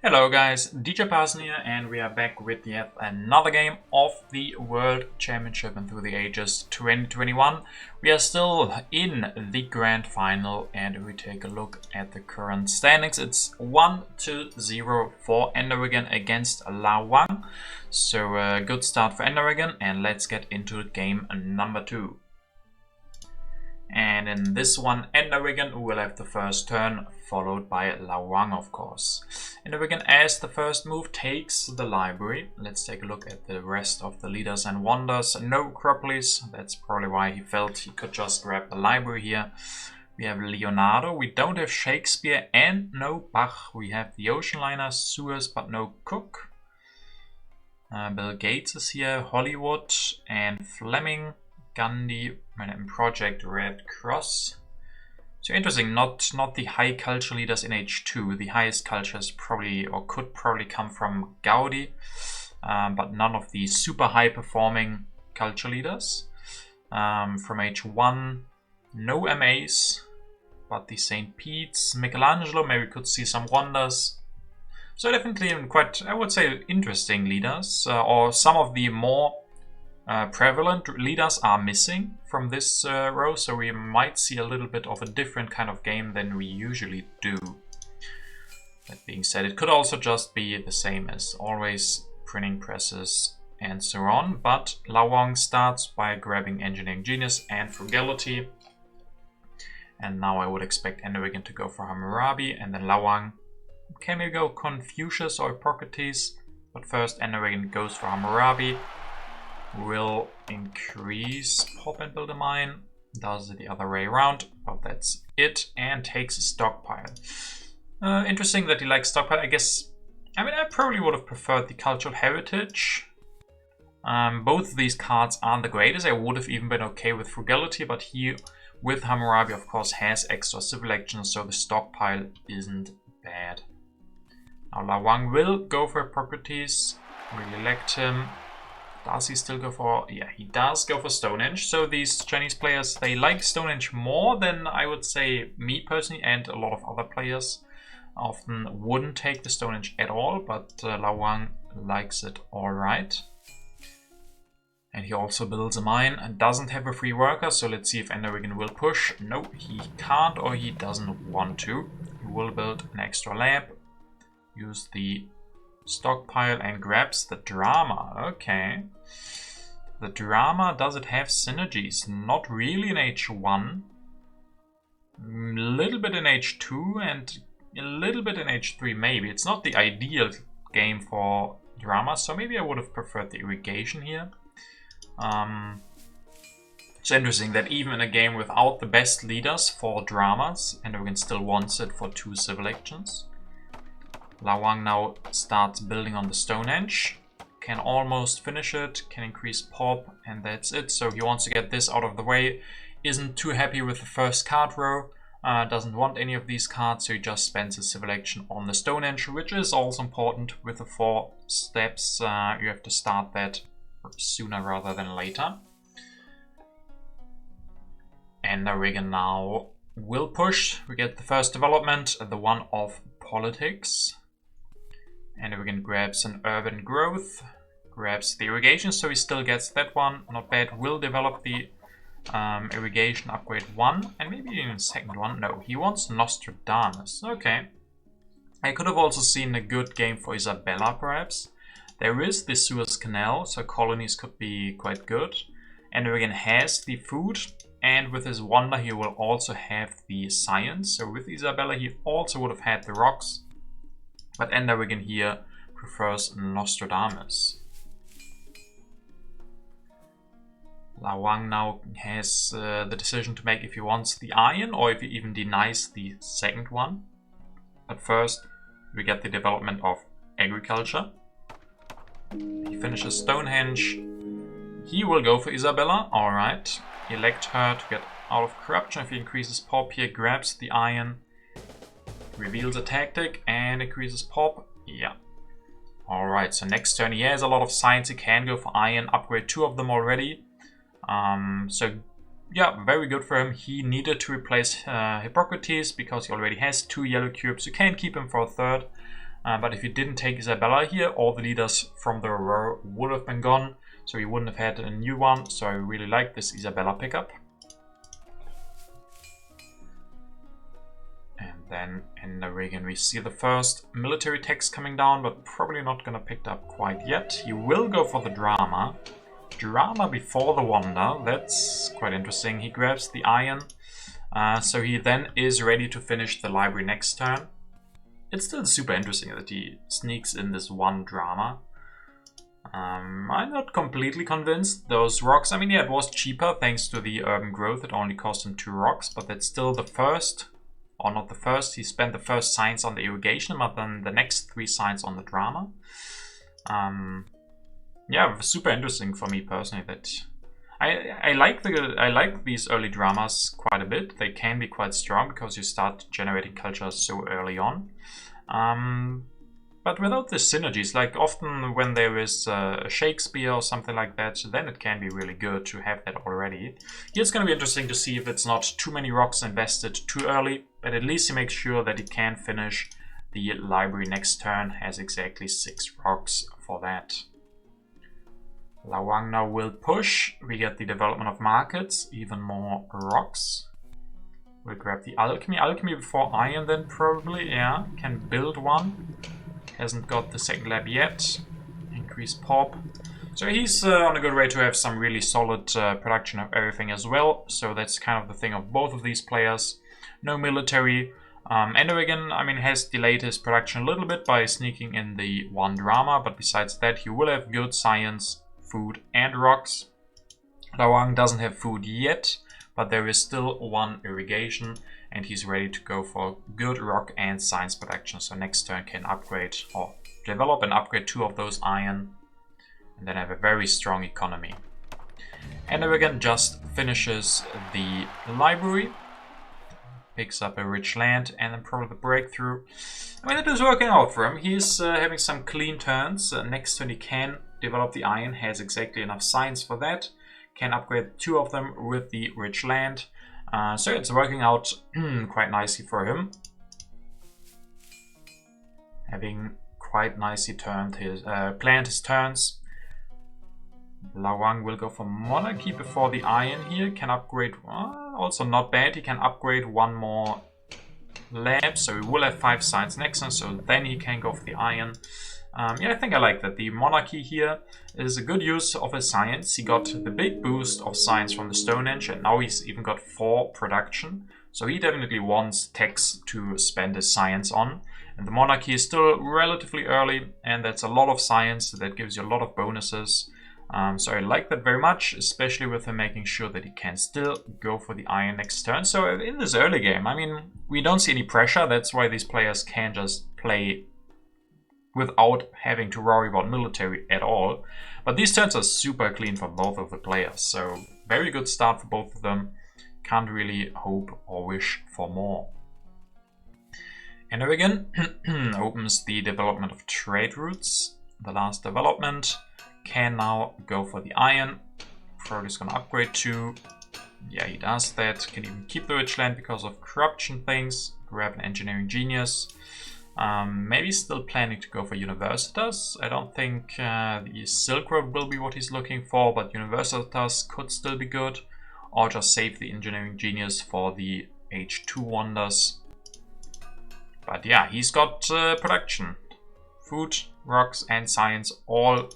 Hello guys, DJParson here, and we are back with yet another game of the World Championship and Through the Ages 2021. We are still in the grand final, and we take a look at the current standings. It's 1-0 for EnderWiggin against LaoHuang. So a good start for EnderWiggin, and let's get into game number 2. And in this one, EnderWiggin will have the first turn, followed by LaoHuang, of course. EnderWiggin, as the first move, takes the library. Let's take a look at the rest of the leaders and wonders. No Acropolis. That's probably why he felt he could just grab the library here. We have Leonardo. We don't have Shakespeare and no Bach. We have the Ocean Liner, Suez, but no Cook. Bill Gates is here, Hollywood and Fleming. Gandhi and Project Red Cross. So interesting, not the high culture leaders in H2. The highest cultures probably or could probably come from Gaudi, but none of the super high performing culture leaders. From H1, no MAs, but the St. Pete's, Michelangelo, maybe we could see some wonders. So definitely quite, I would say, interesting leaders, or some of the more prevalent leaders are missing from this row, so we might see a little bit of a different kind of game than we usually do. That being said, it could also just be the same as always, printing presses and so on, but LaoHuang starts by grabbing Engineering Genius and Frugality, and now I would expect EnderWiggin to go for Hammurabi, and then LaoHuang can maybe go Confucius or Hippocrates, but first EnderWiggin goes for Hammurabi. Will increase pop and build a mine, does it the other way around, but that's it, and takes a stockpile. Interesting that he likes stockpile. I probably would have preferred the cultural heritage. Both of these cards aren't the greatest. I would have even been okay with Frugality, but he, with Hammurabi, of course, has extra civil actions, so the stockpile isn't bad. Now LaoHuang will go for Hippocrates, we'll elect him. Does he still go for... yeah, he does go for Stonehenge. So these Chinese players, they like Stonehenge more than I would say me personally, and a lot of other players often wouldn't take the Stonehenge at all, but LaoHuang likes it alright. And he also builds a mine and doesn't have a free worker, so let's see if EnderWiggin will push. No, he can't, or he doesn't want to. He will build an extra lab, use the stockpile, and grabs the drama. Okay. The drama, does it have synergies? Not really in H1. A little bit in H2 and a little bit in H3 maybe. It's not the ideal game for drama, so maybe I would have preferred the irrigation here. It's interesting that even in a game without the best leaders for dramas, EnderWiggin still wants it for 2 civil actions. LaoHuang now starts building on the Stonehenge, can almost finish it, can increase pop, and that's it. So he wants to get this out of the way, isn't too happy with the first card row, doesn't want any of these cards, so he just spends his civil action on the Stonehenge, which is also important. With the 4 steps, you have to start that sooner rather than later. EnderWiggin now will push. We get the first development, the one of politics. EnderWiggin grabs an urban growth, grabs the irrigation, so he still gets that one. Not bad. Will develop the irrigation upgrade 1 and maybe even second one. No, he wants Nostradamus. Okay. I could have also seen a good game for Isabella, perhaps. There is the Suez Canal, so colonies could be quite good. EnderWiggin has the food, and with his wonder he will also have the science. So with Isabella he also would have had the rocks. But EnderWiggin here prefers Nostradamus. LaoHuang now has the decision to make if he wants the iron or if he even denies the second one. But first we get the development of agriculture. He finishes Stonehenge. He will go for Isabella. Alright. Elect her to get out of corruption. If he increases pop here, grabs the iron. Reveals a tactic and increases pop. Yeah. Alright, so next turn he has a lot of science. He can go for iron, upgrade 2 of them already. So yeah, very good for him. He needed to replace Hippocrates because he already has 2 yellow cubes. You can keep him for a third. But if he didn't take Isabella here, all the leaders from the row would have been gone. So he wouldn't have had a new one. So I really like this Isabella pickup. And then in EnderWiggin we see the first military text coming down, but probably not gonna pick it up quite yet. He will go for the drama. Drama before the wonder. That's quite interesting. He grabs the iron. So he then is ready to finish the library next turn. It's still super interesting that he sneaks in this one drama. I'm not completely convinced. Those rocks, I mean, yeah, it was cheaper thanks to the urban growth. It only cost him 2 rocks, but that's still the first, or not the first. He spent the first science on the irrigation, but then the next 3 science on the drama. Yeah, super interesting for me personally. That I like these early dramas quite a bit. They can be quite strong because you start generating cultures so early on. But without the synergies, like often when there is a Shakespeare or something like that, then it can be really good to have that already. Here it's going to be interesting to see if it's not too many rocks invested too early, but at least he makes sure that he can finish the library next turn, has exactly 6 rocks for that. LaoHuang now will push. We get the development of markets, even more rocks. We'll grab the alchemy. Alchemy before iron then probably, yeah. Can build one. Hasn't got the second lab yet. Increase pop. So he's on a good way to have some really solid production of everything as well. So that's kind of the thing of both of these players. No military. EnderWiggin, I mean, has delayed his production a little bit by sneaking in the one drama. But besides that, he will have good science, food and rocks. LaoHuang doesn't have food yet, but there is still 1 irrigation and he's ready to go for good rock and science production. So next turn can upgrade or develop and upgrade 2 of those iron and then have a very strong economy. EnderWiggin just finishes the library, picks up a rich land and then probably the breakthrough. I mean, it is working out for him. He's having some clean turns. Next turn he can develop the iron, has exactly enough science for that. Can upgrade 2 of them with the rich land. So it's working out quite nicely for him. Having quite nicely planned his turns. LaoHuang will go for monarchy before the iron here. Can upgrade, also not bad. He can upgrade 1 more lab. So he will have 5 science next turn. So then he can go for the iron. Yeah, I think I like that. The monarchy here is a good use of his science. He got the big boost of science from the Stonehenge and now he's even got 4 production. So he definitely wants techs to spend his science on. And the monarchy is still relatively early and that's a lot of science. That gives you a lot of bonuses. So I like that very much, especially with him making sure that he can still go for the iron next turn. So in this early game, I mean, we don't see any pressure. That's why these players can just play without having to worry about military at all. But these turns are super clean for both of the players. So very good start for both of them. Can't really hope or wish for more. EnderWiggin opens the development of trade routes. The last development can now go for the iron. Probably is going to upgrade 2. Yeah, he does that. Can even keep the rich land because of corruption things. Grab an engineering genius. Maybe still planning to go for Universitas. I don't think the Silk Road will be what he's looking for, but Universitas could still be good. Or just save the engineering genius for the H2 wonders. But yeah, he's got production. Food, rocks and science, all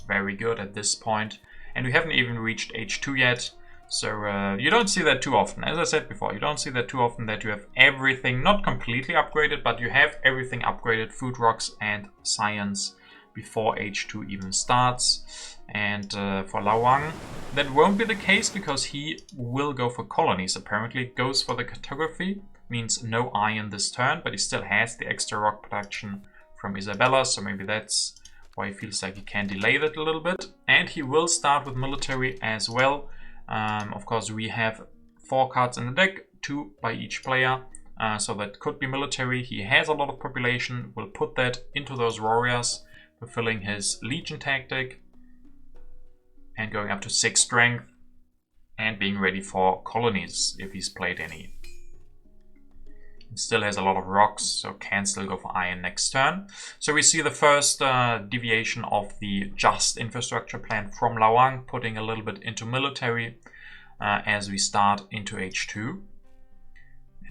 very good at this point. And we haven't even reached H2 yet. So you don't see that too often. As I said before, you don't see that too often that you have everything not completely upgraded, but you have everything upgraded, food, rocks and science before H2 even starts. And for LaoHuang, that won't be the case because he will go for colonies. Apparently goes for the cartography, means no iron this turn, but he still has the extra rock production from Isabella, so maybe that's why he feels like he can delay that a little bit. And he will start with military as well. Of course, we have 4 cards in the deck, 2 by each player, so that could be military. He has a lot of population, will put that into those warriors, fulfilling his legion tactic, and going up to 6 strength, and being ready for colonies if he's played any. He still has a lot of rocks, so can still go for iron next turn. So we see the first deviation of the just infrastructure plan from LaoHuang, putting a little bit into military as we start into H2.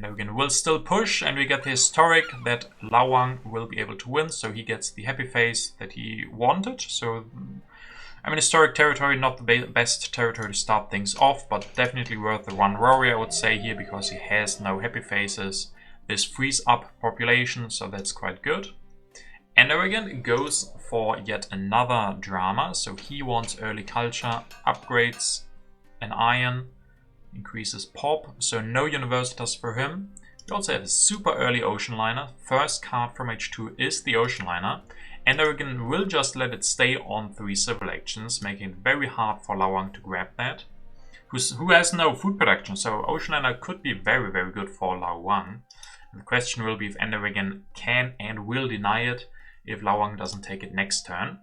EnderWiggin will still push, and we get the historic that LaoHuang will be able to win, so he gets the happy face that he wanted. So, I mean, historic territory, not the best territory to start things off, but definitely worth the one warrior, I would say here, because he has no happy faces. This frees up population, so that's quite good. EnderWiggin goes for yet another drama, so he wants early culture, upgrades an iron, increases pop, so no universitas for him. We also have a super early ocean liner. First card from H2 is the ocean liner. EnderWiggin will just let it stay on 3 civil actions, making it very hard for LaoHuang to grab that. Who has no food production, so ocean liner could be very, very good for LaoHuang. The question will be if EnderWiggin can and will deny it if LaoHuang doesn't take it next turn.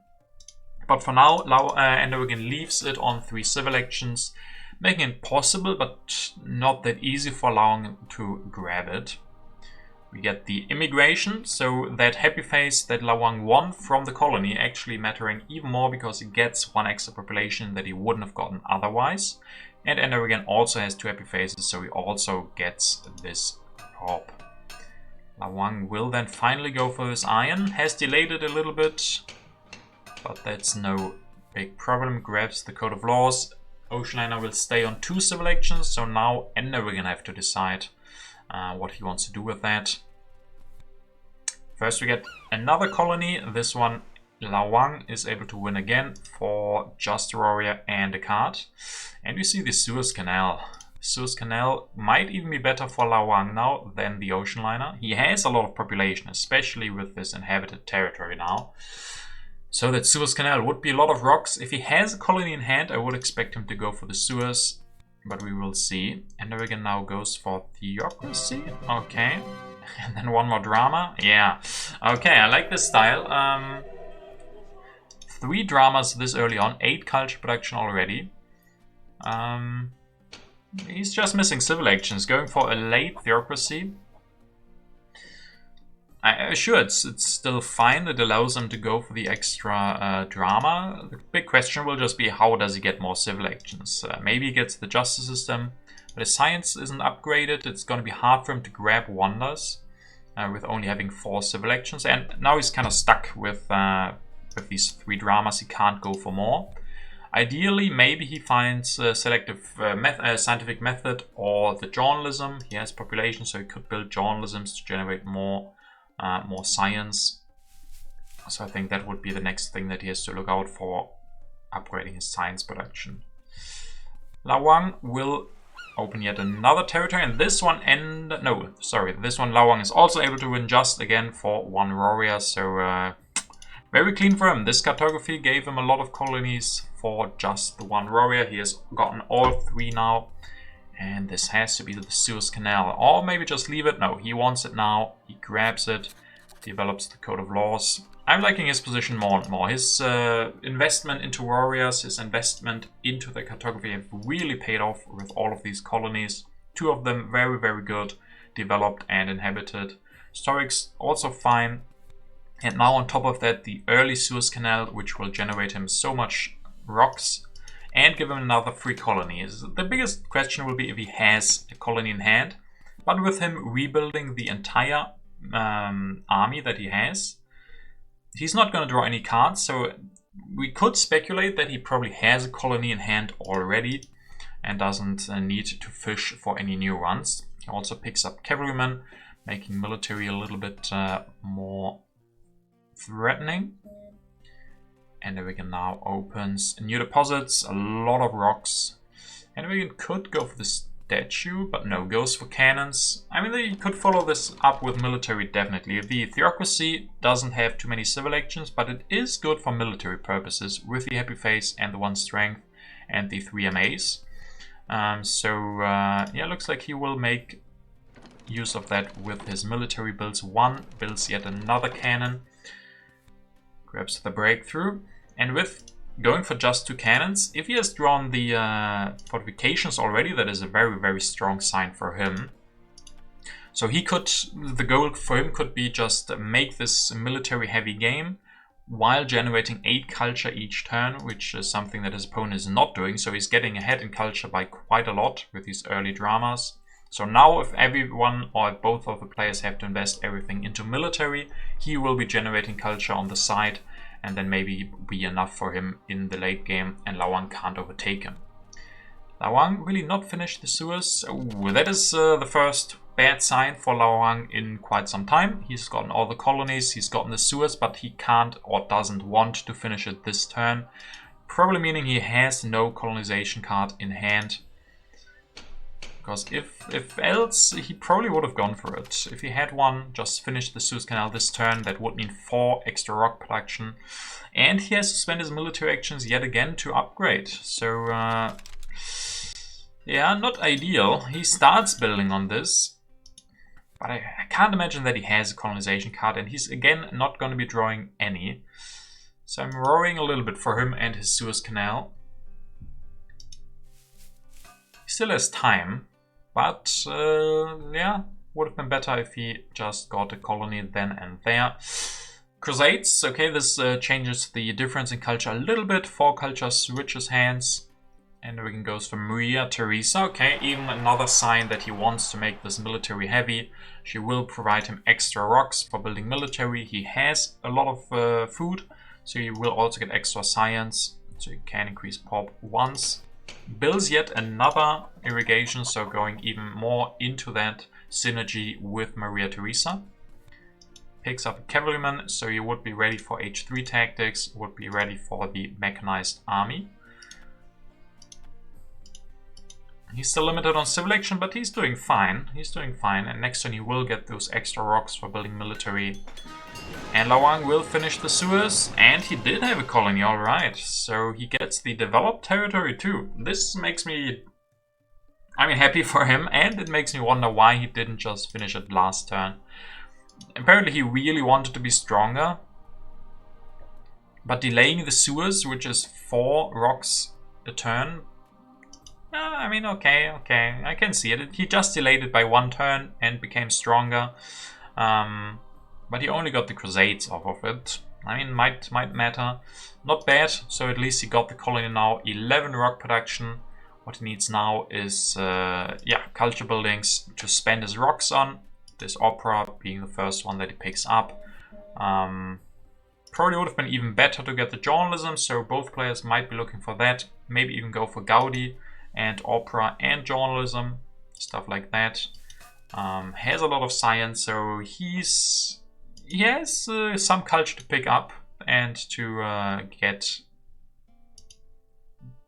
But for now, EnderWiggin leaves it on 3 civil actions, making it possible, but not that easy for LaoHuang to grab it. We get the immigration, so that happy face that LaoHuang won from the colony actually mattering even more because he gets 1 extra population that he wouldn't have gotten otherwise. And EnderWiggin also has 2 happy faces, so he also gets this pop. LaoHuang will then finally go for this iron, has delayed it a little bit, but that's no big problem. Grabs the Code of Laws. Oceanliner will stay on 2 civil actions, so now EnderWiggin have to decide what he wants to do with that. First we get another colony. This one LaoHuang is able to win again for just a warrior and a card. And we see the Suez Canal. Suez Canal might even be better for LaoHuang now than the ocean liner. He has a lot of population, especially with this inhabited territory now. So that Suez Canal would be a lot of rocks. If he has a colony in hand, I would expect him to go for the Suez, but we will see. EnderWiggin now goes for Theocracy. Okay. And then one more drama. Yeah. Okay, I like this style. 3 dramas this early on. 8 culture production already. He's just missing civil actions, going for a late Theocracy. Sure, it's still fine. It allows him to go for the extra drama. The big question will just be how does he get more civil actions? Maybe he gets the justice system, but his science isn't upgraded. It's going to be hard for him to grab wonders with only having 4 civil actions. And now he's kind of stuck with these 3 dramas. He can't go for more. Ideally, maybe he finds a selective scientific method or the journalism. He has population, so he could build journalisms to generate more science. So I think that would be the next thing that he has to look out for, upgrading his science production. LaoHuang will open yet another territory, and this one this one LaoHuang is also able to win just again for 1 warrior, so very clean for him. This cartography gave him a lot of colonies for just the 1 warrior. He has gotten all 3 now. And this has to be the Suez Canal. Or maybe just leave it. No, he wants it now. He grabs it. Develops the Code of Laws. I'm liking his position more and more. His investment into warriors, his investment into the cartography have really paid off with all of these colonies. 2 of them very, very good. Developed and inhabited. Historics also fine. And now on top of that, the early Suez Canal, which will generate him so much rocks and give him another free colony. The biggest question will be if he has a colony in hand, but with him rebuilding the entire army that he has, he's not going to draw any cards, so we could speculate that he probably has a colony in hand already and doesn't need to fish for any new ones. He also picks up cavalrymen, making military a little bit more threatening. EnderWiggin now opens new deposits, a lot of rocks. EnderWiggin could go for the statue, but no, goes for cannons. I mean, they could follow this up with military, definitely. The Theocracy doesn't have too many civil actions, but it is good for military purposes with the happy face and the 1 strength and the 3 MAs. Yeah, looks like he will make use of that with his military builds. 1 builds yet another cannon. Grabs the breakthrough, and with going for just 2 cannons, if he has drawn the fortifications already, that is a very, very strong sign for him. So he could, the goal for him could be just make this military heavy game while generating 8 culture each turn, which is something that his opponent is not doing. So he's getting ahead in culture by quite a lot with these early dramas. So now if everyone or if both of the players have to invest everything into military, he will be generating culture on the side, and then maybe be enough for him in the late game and LaoHuang can't overtake him. LaoHuang really not finished the sewers. Ooh, that is the first bad sign for LaoHuang in quite some time. He's gotten all the colonies, he's gotten the sewers, but he can't or doesn't want to finish it this turn. Probably meaning he has no colonization card in hand. Because if else, he probably would have gone for it. If he had one, just finish the Suez Canal this turn, that would mean 4 extra rock production. And he has to spend his military actions yet again to upgrade. So, yeah, not ideal. He starts building on this. But I can't imagine that he has a colonization card. And he's, again, not going to be drawing any. So I'm worrying a little bit for him and his Suez Canal. He still has time. But, yeah, would have been better if he just got a colony then and there. Crusades, okay, this changes the difference in culture a little bit. 4 culture switches hands. EnderWiggin goes for Maria Theresa. Okay, even another sign that he wants to make this military heavy. She will provide him extra rocks for building military. He has a lot of food, so he will also get extra science. So he can increase pop once. Builds yet another irrigation, so going even more into that synergy with Maria Theresa. Picks up a cavalryman, so he would be ready for H3 tactics, would be ready for the mechanized army. He's still limited on civil action, but he's doing fine. He's doing fine, and next turn he will get those extra rocks for building military. And LaoHuang will finish the sewers, and he did have a colony, alright. So he gets the developed territory too. This makes me, I mean, happy for him, and it makes me wonder why he didn't just finish it last turn. Apparently he really wanted to be stronger, but delaying the sewers, which is 4 rocks a turn, I mean, okay, I can see it. He just delayed it by 1 turn and became stronger. But he only got the Crusades off of it. I mean, might matter. Not bad, so at least he got the colony now. 11 rock production. What he needs now is, yeah, culture buildings to spend his rocks on. This opera being the first one that he picks up. Probably would have been even better to get the journalism, so both players might be looking for that. Maybe even go for Gaudi and opera and journalism, stuff like that. Has a lot of science, so he has some culture to pick up and to get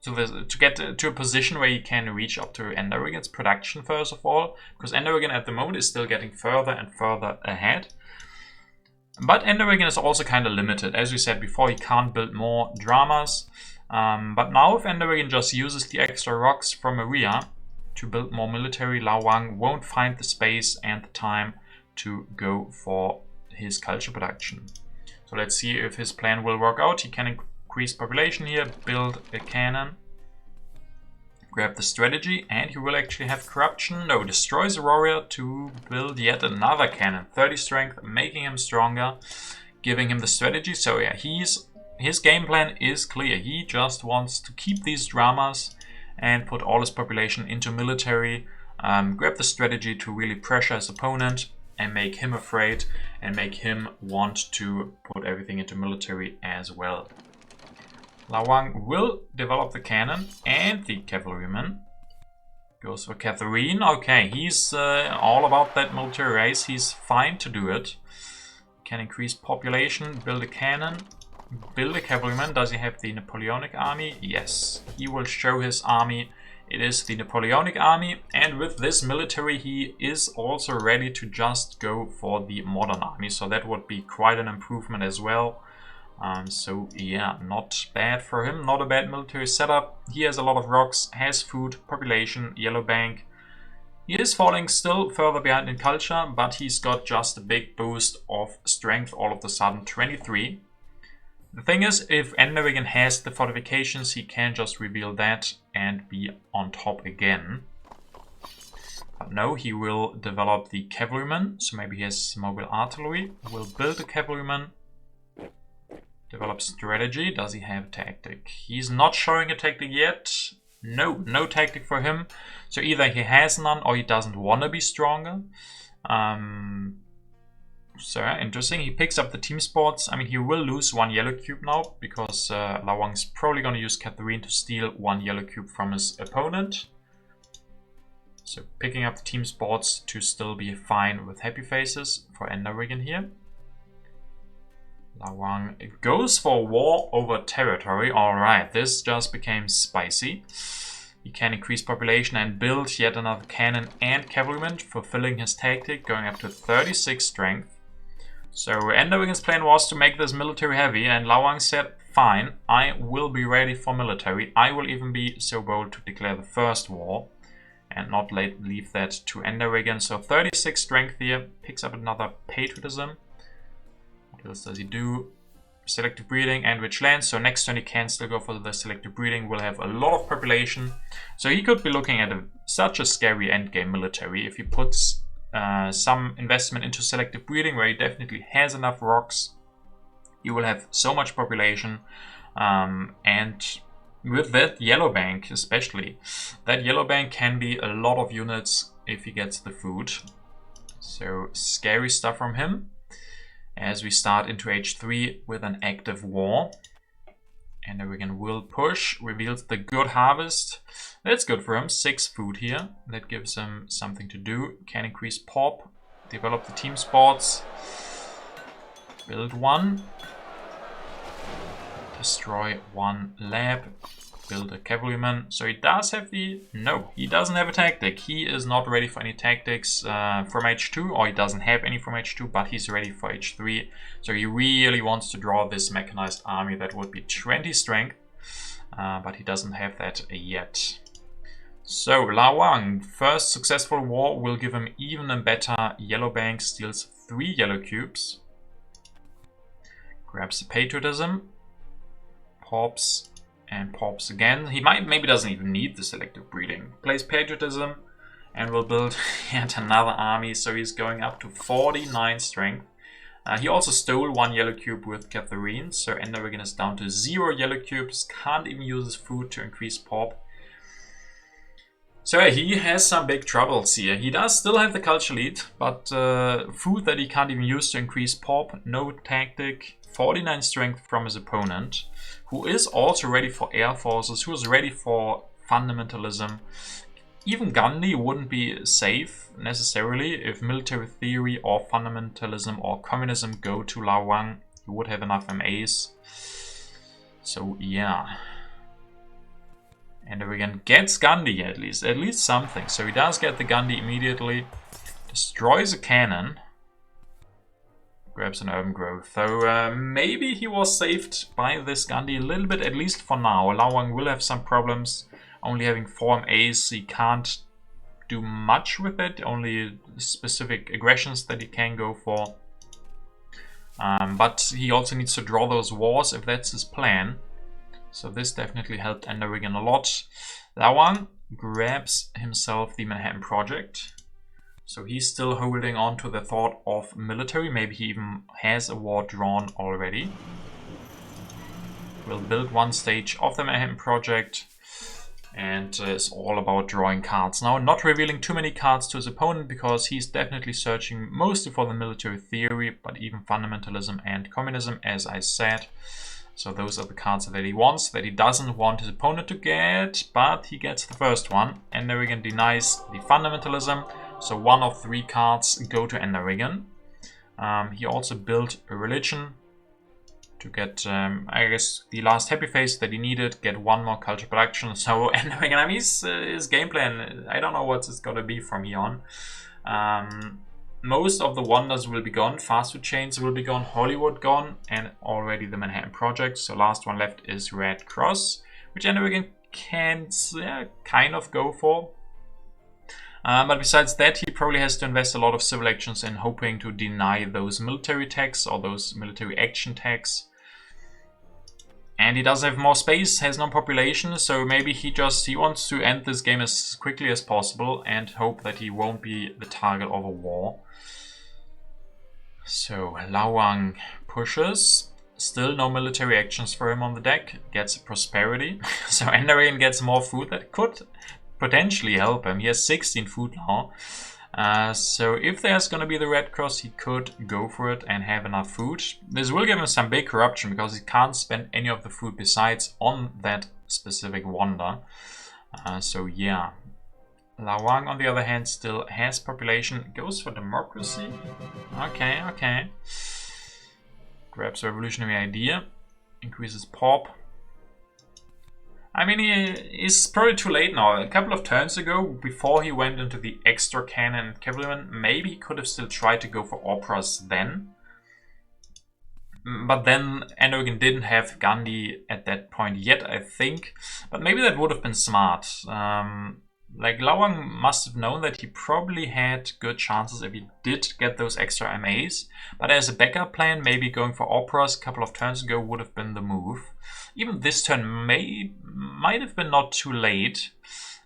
to a position where he can reach up to EnderWiggin's production first of all, because EnderWiggin at the moment is still getting further and further ahead. But EnderWiggin is also kind of limited. As we said before, he can't build more dramas. But now if EnderWiggin just uses the extra rocks from Maria to build more military, LaoHuang won't find the space and the time to go for his culture production. So let's see if his plan will work out. He can increase population here, build a cannon, grab the strategy, and he will actually have corruption. No, destroys a warrior to build yet another cannon. 30 strength, making him stronger, giving him the strategy. So yeah, his game plan is clear. He just wants to keep these dramas and put all his population into military, grab the strategy to really pressure his opponent and make him afraid and make him want to put everything into military as well. LaoHuang will develop the cannon and the cavalryman. Goes for Catherine. Okay, he's all about that military race. He's fine to do it. Can increase population, build a cannon, build a cavalryman. Does he have the Napoleonic army? Yes, he will show his army. It is the Napoleonic army, and with this military he is also ready to just go for the modern army, so that would be quite an improvement as well. So yeah, not bad for him, not a bad military setup. He has a lot of rocks, has food, population, yellow bank. He is falling still further behind in culture, but he's got just a big boost of strength all of a sudden, 23. The thing is, if EnderWiggin has the fortifications, he can just reveal that and be on top again. But no, he will develop the cavalryman. So maybe he has mobile artillery. Will build a cavalryman. Develop strategy. Does he have a tactic? He's not showing a tactic yet. No, no tactic for him. So either he has none or he doesn't want to be stronger. So interesting. He picks up the team sports. I mean, he will lose one yellow cube now because LaoHuang is probably going to use Catherine to steal one yellow cube from his opponent. So picking up the team sports to still be fine with happy faces for EnderWiggin here. LaoHuang goes for war over territory. Alright, this just became spicy. He can increase population and build yet another cannon and cavalryman, fulfilling his tactic, going up to 36 strength. So EnderWiggin's plan was to make this military heavy, and LaoHuang said, fine, I will be ready for military. I will even be so bold to declare the first war and not leave that to EnderWiggin. So 36 strength here, picks up another patriotism. What else does he do? Selective breeding and rich land. So next turn he can still go for the selective breeding. Will have a lot of population. So he could be looking at such a scary endgame military if he puts some investment into selective breeding, where he definitely has enough rocks. You will have so much population, and with that yellow bank especially, that yellow bank can be a lot of units if he gets the food. So scary stuff from him as we start into H3 with an active war. EnderWiggin will push, reveals the good harvest. That's good for him, 6 food here. That gives him something to do. Can increase pop, develop the team sports, build one, destroy one lab, build a cavalryman. So he does have the... No, he doesn't have a tactic. He is not ready for any tactics from H2, or he doesn't have any from H2, but he's ready for H3. So he really wants to draw this mechanized army that would be 20 strength, but he doesn't have that yet. So LaoHuang, first successful war will give him even a better yellow bank, steals 3 yellow cubes, grabs the patriotism, pops, and pops again. He maybe doesn't even need the selective breeding. Plays patriotism and will build yet another army. So he's going up to 49 strength. He also stole 1 yellow cube with Catherine. So EnderWiggin is down to 0 yellow cubes. Can't even use his food to increase pop. So yeah, he has some big troubles here. He does still have the culture lead, but food that he can't even use to increase pop. No tactic. 49 strength from his opponent, who is also ready for air forces, who is ready for fundamentalism. Even Gandhi wouldn't be safe necessarily if military theory or fundamentalism or communism go to LaoHuang. He would have enough MAs. So yeah. EnderWiggin gets Gandhi at least something. So he does get the Gandhi immediately, destroys a cannon, grabs an urban growth. So maybe he was saved by this Gandhi a little bit, at least for now. LaoHuang will have some problems. Only having 4 MAs, he can't do much with it. Only specific aggressions that he can go for. But he also needs to draw those wars if that's his plan. So this definitely helped EnderWiggin a lot. LaoHuang grabs himself the Manhattan Project. So he's still holding on to the thought of military. Maybe he even has a war drawn already. We'll build 1 stage of the Manhattan Project. And it's all about drawing cards now. Not revealing too many cards to his opponent, because he's definitely searching mostly for the military theory, but even fundamentalism and communism, as I said. So those are the cards that he wants, that he doesn't want his opponent to get, but he gets the first one. EnderWiggin denies the fundamentalism. So 1 of 3 cards go to EnderWiggin. He also built a religion to get, I guess, the last happy face that he needed, get 1 more culture production. So EnderWiggin, I mean, his game plan, I don't know what it's gonna be from here on. Most of the wonders will be gone, fast food chains will be gone, Hollywood gone, and already the Manhattan Project. So last one left is Red Cross, which EnderWiggin can kind of go for. But besides that, he probably has to invest a lot of civil actions in hoping to deny those military tax or those military action tax. And he does have more space, has no population, so maybe he wants to end this game as quickly as possible and hope that he won't be the target of a war. So LaoHuang pushes. Still no military actions for him on the deck. Gets a prosperity. So EnderWiggin gets more food that could potentially help him. He has 16 food now. So if there's going to be the Red Cross, he could go for it and have enough food. This will give him some big corruption because he can't spend any of the food besides on that specific wonder. So yeah. LaoHuang, on the other hand, still has population. Goes for democracy. Okay, okay. Grabs revolutionary idea. Increases pop. I mean, he's probably too late now. A couple of turns ago, before he went into the extra cannon and cavalryman, maybe he could have still tried to go for operas then. But then EnderWiggin didn't have Gandhi at that point yet, I think. But maybe that would have been smart. Like, LaoHuang must have known that he probably had good chances if he did get those extra MAs. But as a backup plan, maybe going for operas a couple of turns ago would have been the move. Even this turn might have been not too late.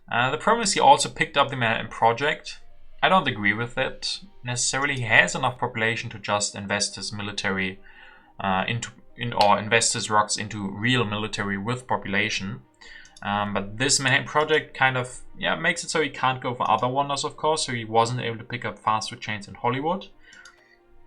The problem is he also picked up the Manhattan project. I don't agree with that necessarily. He has enough population to just invest his military or invest his rocks into real military with population. But this Manhattan project kind of makes it so he can't go for other wonders, of course, so he wasn't able to pick up fast food chains in Hollywood.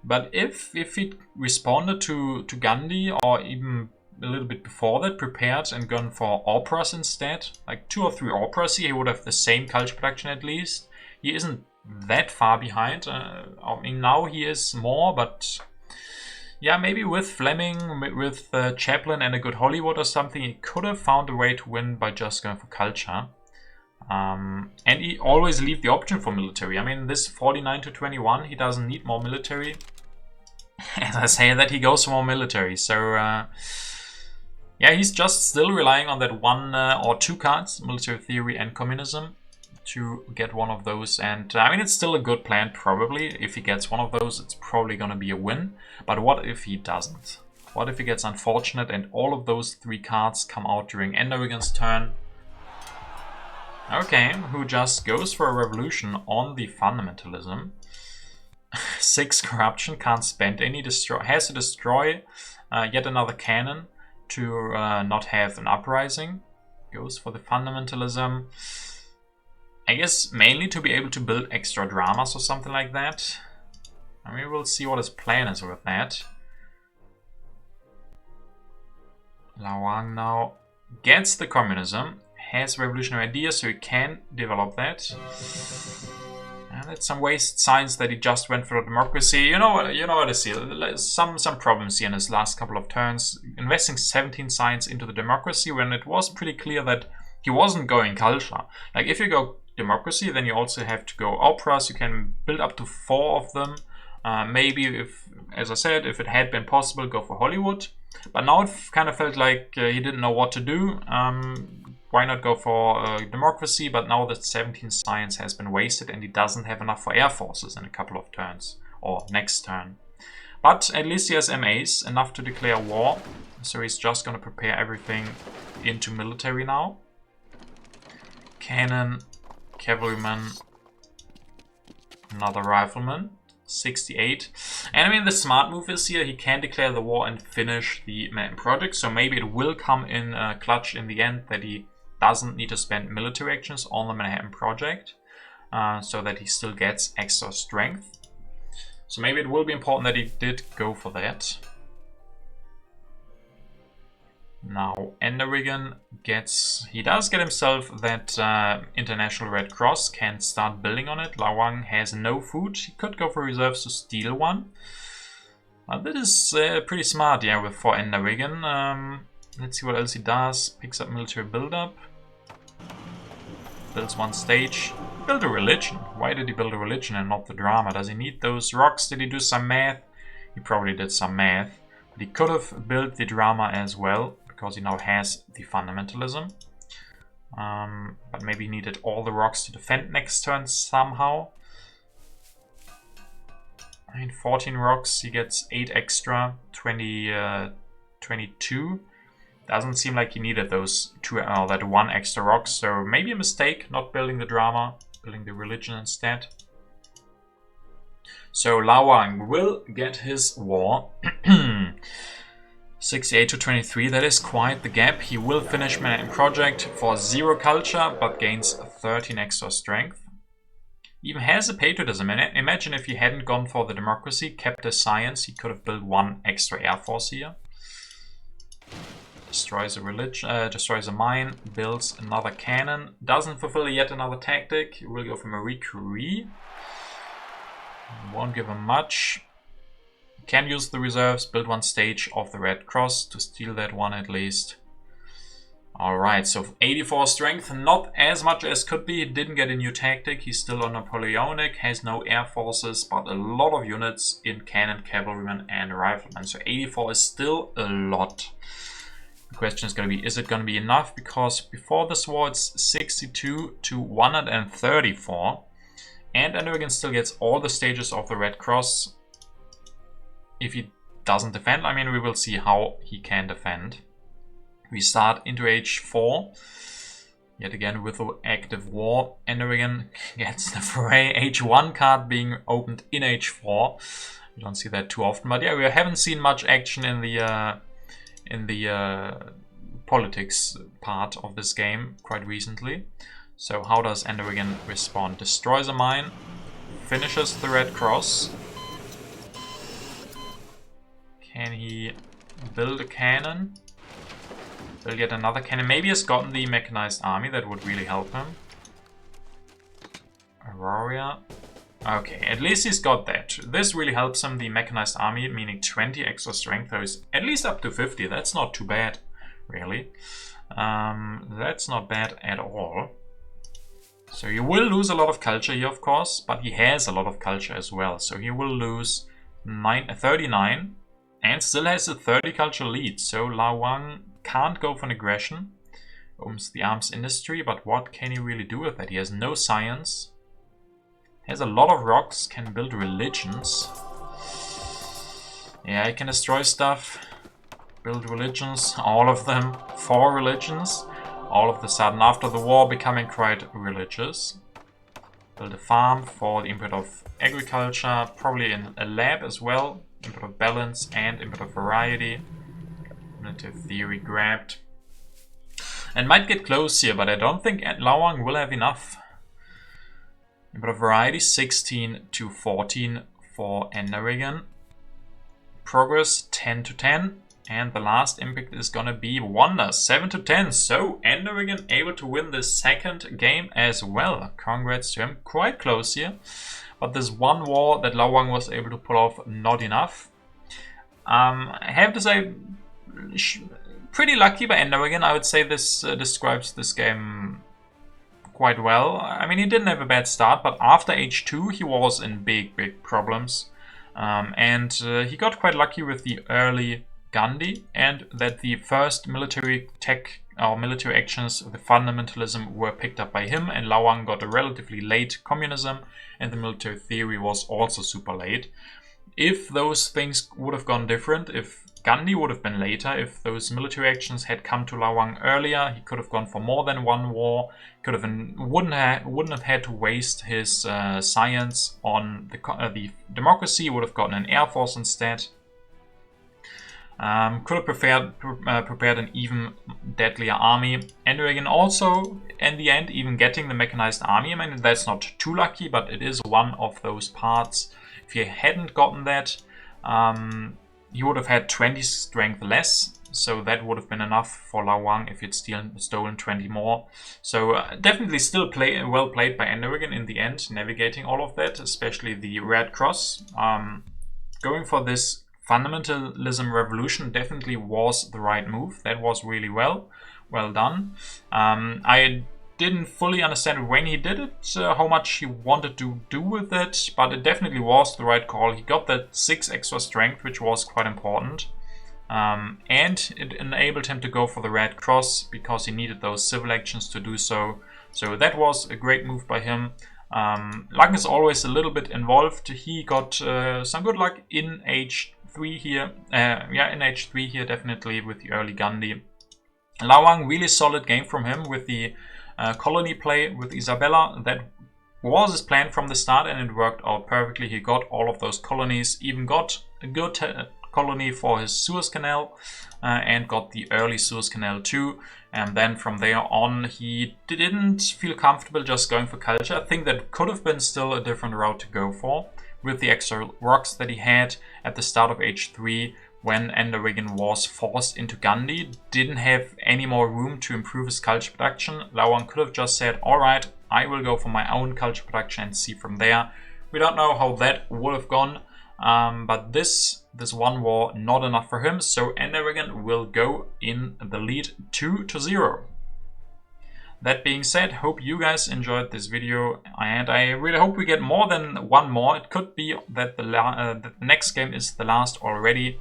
But if he responded to Gandhi, or even a little bit before that, prepared and gone for operas instead, like 2 or 3 operas, he would have the same culture production at least. He isn't that far behind. I mean, now he is more, but yeah, maybe with Fleming, with Chaplin and a good Hollywood or something, he could have found a way to win by just going for culture. And he always leave the option for military. I mean, this 49 to 21, he doesn't need more military. As I say that, he goes for more military. So yeah, he's just still relying on that 1 or 2 cards, military theory and communism, to get one of those. And I mean, it's still a good plan, probably. If he gets one of those, it's probably gonna be a win. But what if he doesn't? What if he gets unfortunate and all of those 3 cards come out during EnderWiggin's turn? Okay, who just goes for a revolution on the fundamentalism. 6 corruption, can't spend any, has to destroy yet another cannon to not have an uprising. Goes for the fundamentalism. I guess mainly to be able to build extra dramas or something like that. I mean, we'll see what his plan is with that. LaoHuang now gets the communism, has revolutionary ideas, so he can develop that. And that's some waste science that he just went for democracy. You know what I see. Some problems here in his last couple of turns. Investing 17 science into the democracy when it was pretty clear that he wasn't going culture. Like, if you go democracy, then you also have to go operas. You can build up to 4 of them. Maybe, if, as I said, if it had been possible, go for Hollywood. But now it kind of felt like he didn't know what to do. Why not go for democracy? But now that 17 science has been wasted and he doesn't have enough for air forces in a couple of turns, or next turn. But at least he has MAs, enough to declare war. So he's just going to prepare everything into military now. Cannon, cavalryman, another rifleman, 68. And I mean, the smart move is here, he can declare the war and finish the Manhattan project. So maybe it will come in clutch in the end that he doesn't need to spend military actions on the Manhattan project, so that he still gets extra strength. So maybe it will be important that he did go for that. Now EnderWiggin does get himself that International Red Cross, can start building on it. LaoHuang has no food, he could go for reserves to steal one. That is pretty smart, yeah, for EnderWiggin. Let's see what else he does. Picks up military buildup. Builds 1 stage. Build a religion. Why did he build a religion and not the drama? Does he need those rocks? Did he do some math? He probably did some math. But he could have built the drama as well, because he now has the fundamentalism. But maybe he needed all the rocks to defend next turn somehow. I mean, 14 rocks, he gets 8 extra, 22. Doesn't seem like he needed those that one extra rock, so maybe a mistake not building the drama, building the religion instead. So LaoHuang will get his war. 68 to 23, that is quite the gap. He will finish my project for 0 culture, but gains 13 extra strength. Even has a patriotism. And imagine if he hadn't gone for the democracy, kept his science, he could have built 1 extra air force here. Destroys a religion, destroys a mine, builds another cannon, doesn't fulfill yet another tactic. He will go for Marie Curie. Won't give him much. Can use the reserves, build 1 stage of the Red Cross to steal that one at least. Alright, so 84 strength, not as much as could be. He didn't get a new tactic, he's still on Napoleonic, has no air forces, but a lot of units in cannon, cavalrymen and riflemen. So 84 is still a lot. The question is going to be, is it going to be enough? Because before this war it's 62 to 134. And EnderWiggin still gets all the stages of the Red Cross. If he doesn't defend, I mean, we will see how he can defend. We start into age 4. Yet again with the active war. EnderWiggin gets the Foray H1 card being opened in age 4. You don't see that too often. But yeah, we haven't seen much action in the politics part of this game quite recently. So how does EnderWiggin respond? Destroys a mine, finishes the Red Cross. Can he build a cannon? Build yet another cannon. Maybe he's gotten the mechanized army, that would really help him. Aurora. Okay, at least he's got that. This really helps him, the mechanized army, meaning 20 extra strength. So he's at least up to 50. That's not too bad, really. That's not bad at all. So he will lose a lot of culture here, of course, but he has a lot of culture as well. So he will lose 39 and still has a 30 culture lead. So LaoHuang can't go for an aggression. Owns the arms industry, but what can he really do with that? He has no science. Has a lot of rocks, can build religions. Yeah, he can destroy stuff. Build religions, all of them. 4 religions. All of a sudden, after the war, becoming quite religious. Build a farm for the input of agriculture, probably in a lab as well. Input of balance and input of variety. Cognitive theory grabbed. And might get close here, but I don't think LaoHuang will have enough. Input of variety, 16 to 14 for EnderWiggin. Progress, 10 to 10. And the last impact is gonna be Wonder, 7 to 10. So EnderWiggin able to win the second game as well. Congrats to him. Quite close here. But this one war that LaoHuang was able to pull off, not enough. I have to say, pretty lucky by EnderWiggin. I would say this describes this game quite well. I mean, he didn't have a bad start, but after H2 he was in big problems. And he got quite lucky with the early Gandhi, and that the first military tech or military actions, the fundamentalism, were picked up by him, and LaoHuang got a relatively late communism, and the military theory was also super late. If those things would have gone different, if Gandhi would have been later, if those military actions had come to LaoHuang earlier, he could have gone for more than one war, could have wouldn't have had to waste his science on the democracy, would have gotten an air force instead. Could have prepared an even deadlier army. EnderWiggin also, in the end, even getting the mechanized army. I mean, that's not too lucky, but it is one of those parts. If he hadn't gotten that, he would have had 20 strength less. So that would have been enough for LaoHuang if he'd stolen 20 more. So definitely still well played by EnderWiggin in the end, navigating all of that, especially the Red Cross. Going for this fundamentalism revolution definitely was the right move. That was really well done. I didn't fully understand when he did it, how much he wanted to do with it, but it definitely was the right call. He got that 6 extra strength, which was quite important. And it enabled him to go for the Red Cross because he needed those civil actions to do so. So that was a great move by him. Luck is always a little bit involved. He got some good luck in H3 here. In H3 here, definitely with the early Gandhi. LaoHuang, really solid game from him with the colony play with Isabella. That was his plan from the start, and it worked out perfectly. He got all of those colonies, even got a good colony for his Suez Canal, and got the early Suez Canal too. And then from there on, he didn't feel comfortable just going for culture. I think that could have been still a different route to go for with the extra rocks that he had at the start of Age 3 when EnderWiggin was forced into Gandhi. Didn't have any more room to improve his culture production. LaoHuang could have just said, alright, I will go for my own culture production and see from there. We don't know how that would have gone, but this one war not enough for him, so EnderWiggin will go in the lead 2-0. That being said, hope you guys enjoyed this video, and I really hope we get more than one more. It could be that the next game is the last already.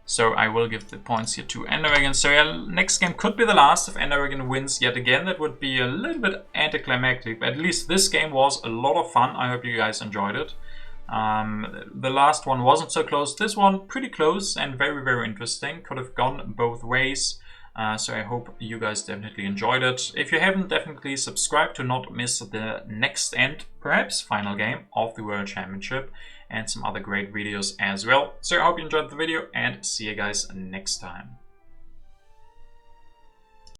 So I will give the points here to EnderWiggin. So yeah, next game could be the last if EnderWiggin wins yet again. That would be a little bit anticlimactic, but at least this game was a lot of fun. I hope you guys enjoyed it. The last one wasn't so close. This one pretty close and very, very interesting. Could have gone both ways. So I hope you guys definitely enjoyed it. If you haven't, definitely subscribe to not miss the next and perhaps final game of the World Championship and some other great videos as well. So I hope you enjoyed the video and see you guys next time.